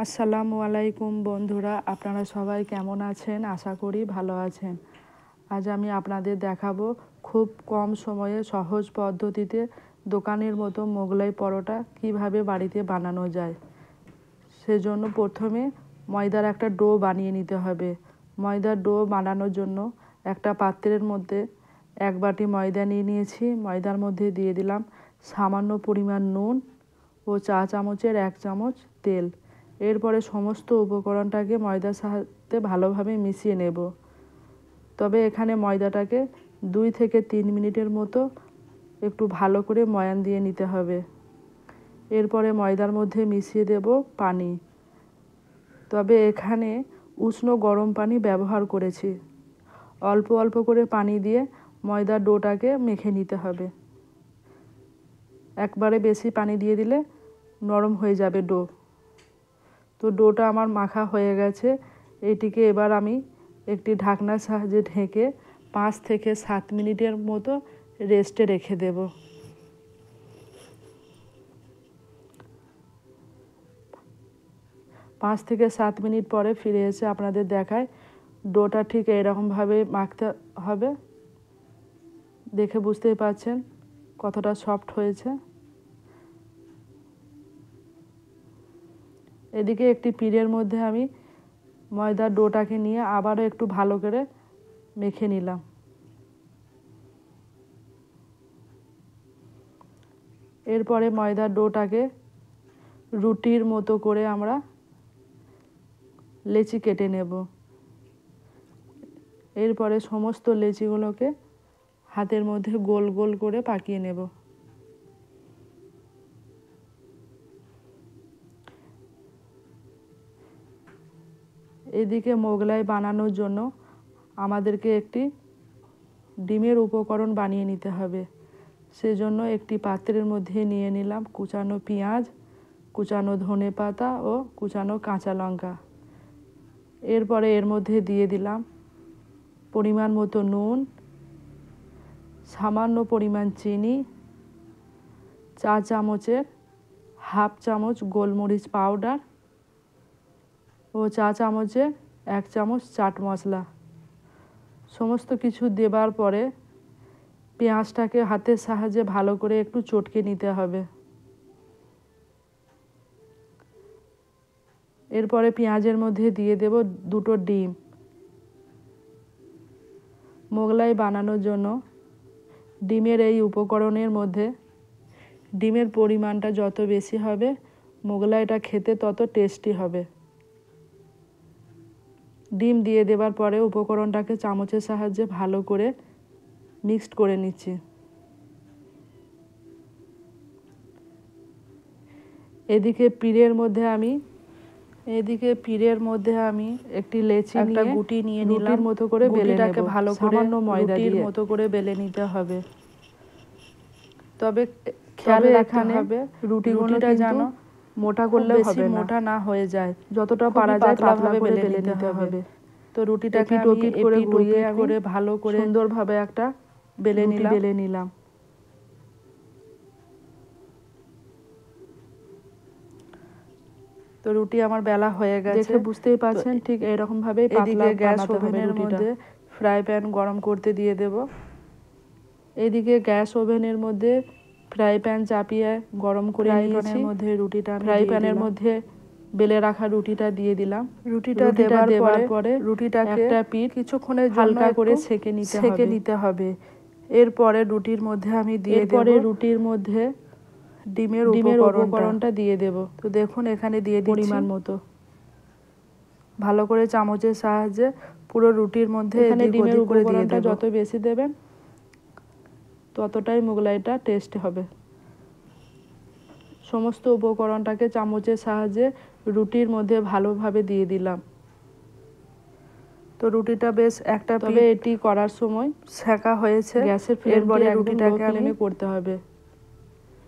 আসসালামু আলাইকুম বন্ধুরা, আপনারা সবাই কেমন আছেন? আশা করি ভালো আছেন। আজ আমি আপনাদের দেখাবো খুব কম সময়ে সহজ পদ্ধতিতে দোকানের মতো মোগলাই পরোটা কিভাবে বাড়িতে বানানো যায়। সেজন্য প্রথমে ময়দার একটা ডো বানিয়ে নিতে হবে। ময়দার ডো বানানোর জন্য একটা পাত্রের মধ্যে 1 বাটি ময়দা নিয়ে নিয়েছি। ময়দার মধ্যে দিয়ে দিলাম সামান্য পরিমাণ নুন ও চা চামচের 1 চামচ তেল। এরপরে সমস্ত উপকরণটাকে ময়দার সাথে ভালোভাবে মিশিয়ে নেব। তবে এখানে ময়দাটাকে 2 থেকে 3 মিনিটের মতো একটু ভালো করে ময়ান দিয়ে নিতে হবে। এরপরে ময়দার মধ্যে মিশিয়ে দেব পানি। তবে এখানে উষ্ণ গরম পানি ব্যবহার করেছি। অল্প অল্প করে পানি দিয়ে ময়দার ডোটাকে মেখে নিতে হবে। একবারে বেশি পানি দিয়ে দিলে নরম হয়ে যাবে ডো। তো ডোটা আমার মাখা হয়ে গেছে। এটিকে এবার আমি একটি ঢাকনার সাহায্যে ঢেকে 5 থেকে 7 মিনিটের মতো রেস্টে রেখে দেব। পাঁচ থেকে 7 মিনিট পরে ফিরে এসে আপনাদের দেখায় ডোটা ঠিক এরকমভাবে মাখতে হবে। দেখে বুঝতেই পারছেন কতটা সফট হয়েছে। এদিকে একটি পিঁড়ের মধ্যে আমি ময়দার ডোটাকে নিয়ে আবারও একটু ভালো করে মেখে নিলাম। এরপরে ময়দার ডোটাকে রুটির মতো করে আমরা লেচি কেটে নেব। এরপরে সমস্ত লেচিগুলোকে হাতের মধ্যে গোল গোল করে পাকিয়ে নেব। এদিকে মোগলাই বানানোর জন্য আমাদেরকে একটি ডিমের উপকরণ বানিয়ে নিতে হবে। সেজন্য একটি পাত্রের মধ্যে নিয়ে নিলাম কুচানো পেঁয়াজ, কুচানো ধনেপাতা ও কুচানো কাঁচা লঙ্কা। এরপরে এর মধ্যে দিয়ে দিলাম পরিমাণ মতো নুন, সামান্য পরিমাণ চিনি, চা চামচের 1/2 চামচ গোলমরিচ পাউডার ও চা চামচের 1 চামচ চাট মশলা। সমস্ত কিছু দেবার পরে পেঁয়াজটাকে হাতের সাহায্যে ভালো করে একটু চটকে নিতে হবে। এরপরে পেঁয়াজের মধ্যে দিয়ে দেব 2টো ডিম। মোগলাই বানানোর জন্য ডিমের এই উপকরণের মধ্যে ডিমের পরিমাণটা যত বেশি হবে মোগলাইটা খেতে তত টেস্টি হবে। ডিম দিয়ে দেবার পরে উপকরণটাকে চামচের সাহায্যে ভালো করে মিক্সড করে নিচ্ছি। এদিকে পিঁড়ের মধ্যে আমি একটি লেচি নিয়ে গুটি নিয়ে নিলাম। রুটির মতো করে বেলেটাকে ভালো করে সামান্য ময়দা দিয়ে মতো করে বেলে নিতে হবে। তবে খেয়াল রাখতে হবে রুটিটা যেন মোটা করলে হবে না, মোটা না হয়ে যায়। যতটা পারা যায় পাতলাভাবে বেলে নিতে হবে। তো রুটিটাকে আমি করে ঘুরিয়ে করে ভালো করে সুন্দরভাবে একটা বেলে নিলাম। তো রুটি আমার বেলা হয়ে গেছে, দেখে বুঝতেই পারছেন। ঠিক এরকম ভাবে পাতলা গ্যাস ওভেনের মধ্যে ফ্রাই প্যান গরম করতে দিয়ে দেব। এদিকে গ্যাস ওভেনের মধ্যে ফ্রাই প্যান চাপিয়ে গরম করে নিয়েছি। ফ্রাই প্যানের মধ্যে বেলে রাখা রুটিটা দিয়ে দিলাম। রুটিটা দেওয়ার পরে রুটিটাকে একটা পিঠ কিছুক্ষণের হালকা করে সেকে নিতে হবে। এরপরে রুটির মধ্যে আমি রুটির মধ্যে ডিমের উপকরণটা দিয়ে দেব। তো দেখুন এখানে দিয়ে পরিমাণ মতো ভালো করে চামচের সাহায্যে পুরো রুটির মধ্যে এখানে ডিমের উপকরণটা যত বেশি দেবেন ততটাই মোগলাইটা টেস্ট হবে। সমস্ত উপকরণটাকে চামচের সাহায্যে রুটির মধ্যে ভালোভাবে দিয়ে দিলাম। তো রুটিটা বেশ একটা, তবে এটি করার সময় সেকা হয়েছে গ্যাসের ফ্লেমে রুটিটাকে আমি করতে হবে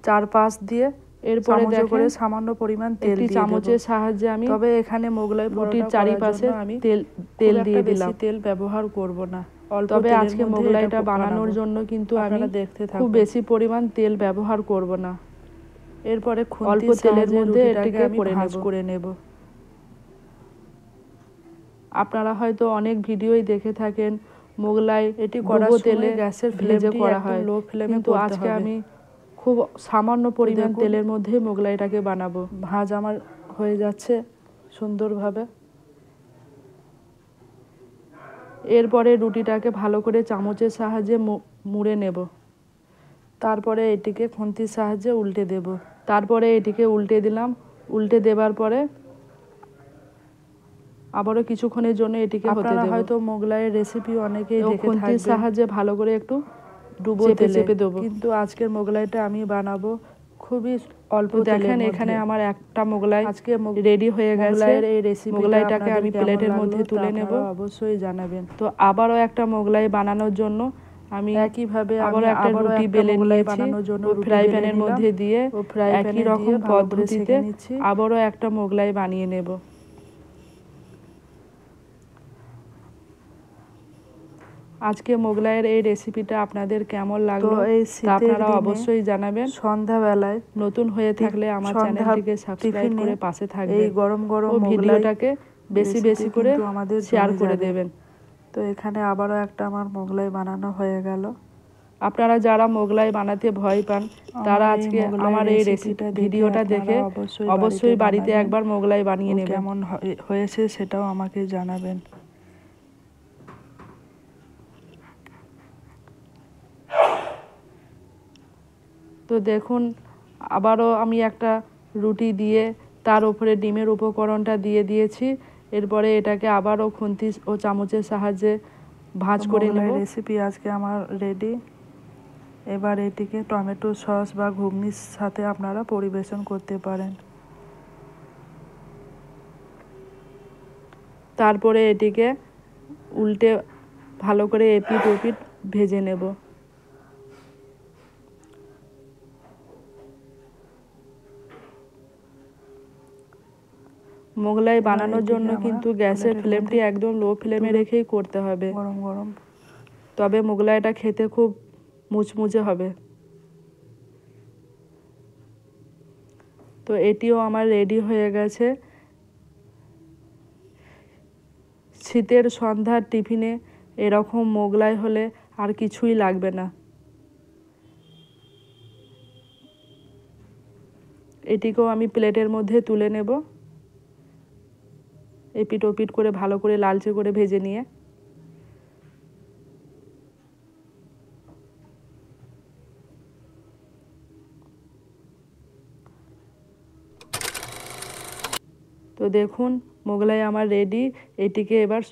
4-5 দিয়ে। এরপরে করে সামান্য পরিমাণ তেল দিয়ে চামচের সাহায্যে আমি, তবে এখানে মোগলাই রুটির চারিপাশে আমি তেল দিয়ে দিলাম। তেল ব্যবহার করব না। তবে আজকে মোগলাইটা বানানোর জন্য কিন্তু আমি খুব বেশি পরিমাণ তেল ব্যবহার করব না। এরপরে অল্প তেলের মধ্যে এটাকে আমি ভাঁজ করে নেব। আপনারা হয়তো অনেক ভিডিওই দেখে থাকেন মোগলাই এটি করার ডুবো সময় তেলে গ্যাসের ভেজে ফ্লেমটি করা একদম হয়, লো ফ্লেমে কিন্তু করতে আজকে হবে। আমি খুব সামান্য পরিমাণ দেখুন, তেলের মধ্যে মোগলাইটাকে বানাবো। ভাজ আমার হয়ে যাচ্ছে সুন্দরভাবে। এরপরে রুটিটাকে ভালো করে চামচের সাহায্যে মুড়ে নেব। তারপরে এটিকে খুন্তির সাহায্যে উল্টে দেব। তারপরে এটিকে উল্টে দিলাম। উল্টে দেবার পরে আবারও কিছুক্ষণের জন্য এটিকে হতে আপনারা দেব। হয়তো মোগলাইয়ের রেসিপি অনেকেই দেখে খুন্তির থাকবেন সাহায্যে ভালো করে একটু ডুবো চেপে তেলে, চেপে দেবো। কিন্তু আজকের মোগলাইটা আমি বানাবো খুবই অল্প তো দেখেন তেলের এখানে মধ্যে। আমার একটা মোগলাই আজকে রেডি হয়ে গেছে। মোগলাইয়ের এই রেসিপিটা মোগলাইটাকে আপনাদের আমি কেমন প্লেটের লাগলো মধ্যে তা তুলে নেব। আপনারা অবশ্যই জানাবেন। তো আবারও একটা মোগলাই বানানোর জন্য আমি একইভাবে আবারও একটা রুটি বেলে নিয়েছি। ফ্রাই প্যানের মধ্যে দিয়ে একই রকম পদ্ধতিতে আবারও একটা মোগলাই বানিয়ে নেব। আজকে মোগলাইয়ের এই রেসিপিটা আপনাদের কেমন লাগলো তা আপনারা অবশ্যই জানাবেন। সন্ধ্যাবেলায় নতুন হয়ে থাকলে আমার চ্যানেলটিকে সাবস্ক্রাইব করে পাশে থাকবেন। এই গরম গরম ও ভিডিওটাকে বেশি বেশি করে আমাদের শেয়ার করে দেবেন। তো এখানে আবারও একটা আমার মোগলাই বানানো হয়ে গেল। আপনারা যারা মোগলাই বানাতে ভয় পান তারা আজকে আমার এই রেসিপি ভিডিওটা দেখে অবশ্যই বাড়িতে একবার মোগলাই বানিয়ে নেবেন। কেমন হয়েছে সেটাও আমাকে জানাবেন। তো দেখুন আবারও আমি একটা রুটি দিয়ে তার উপরে ডিমের উপকরণটা দিয়ে দিয়েছি। এরপরে এটাকে আবারও খুন্তি ও চামচের সাহায্যে ভাঁজ করে নেব। রেসিপি আজকে আমার রেডি। এবার এটিকে টমেটো সস বা ঘুগনির সাথে আপনারা পরিবেশন করতে পারেন। তারপরে এটিকে উল্টে ভালো করে এপিট ওপিট ভেজে নেব। মোগলাই বানানোর জন্য কিন্তু গ্যাসের ফ্লেমটি একদম লো ফ্লেমে রেখেই করতে হবে, গরম গরম। তবে মোগলাইটা খেতে খুব মুচমুচে হবে। তো এটিও আমার রেডি হয়ে গেছে। শীতের সন্ধ্যার টিফিনে এরকম মোগলাই হলে আর কিছুই লাগবে না। এটিকেও আমি প্লেটের মধ্যে তুলে নেব, এপিট ওপিট করে ভালো করে লালচে করে ভেজে নিয়ে। তো দেখুন মোগলাই আমার রেডি। এটিকে এবার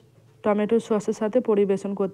টমেটো সসের সাথে পরিবেশন করতে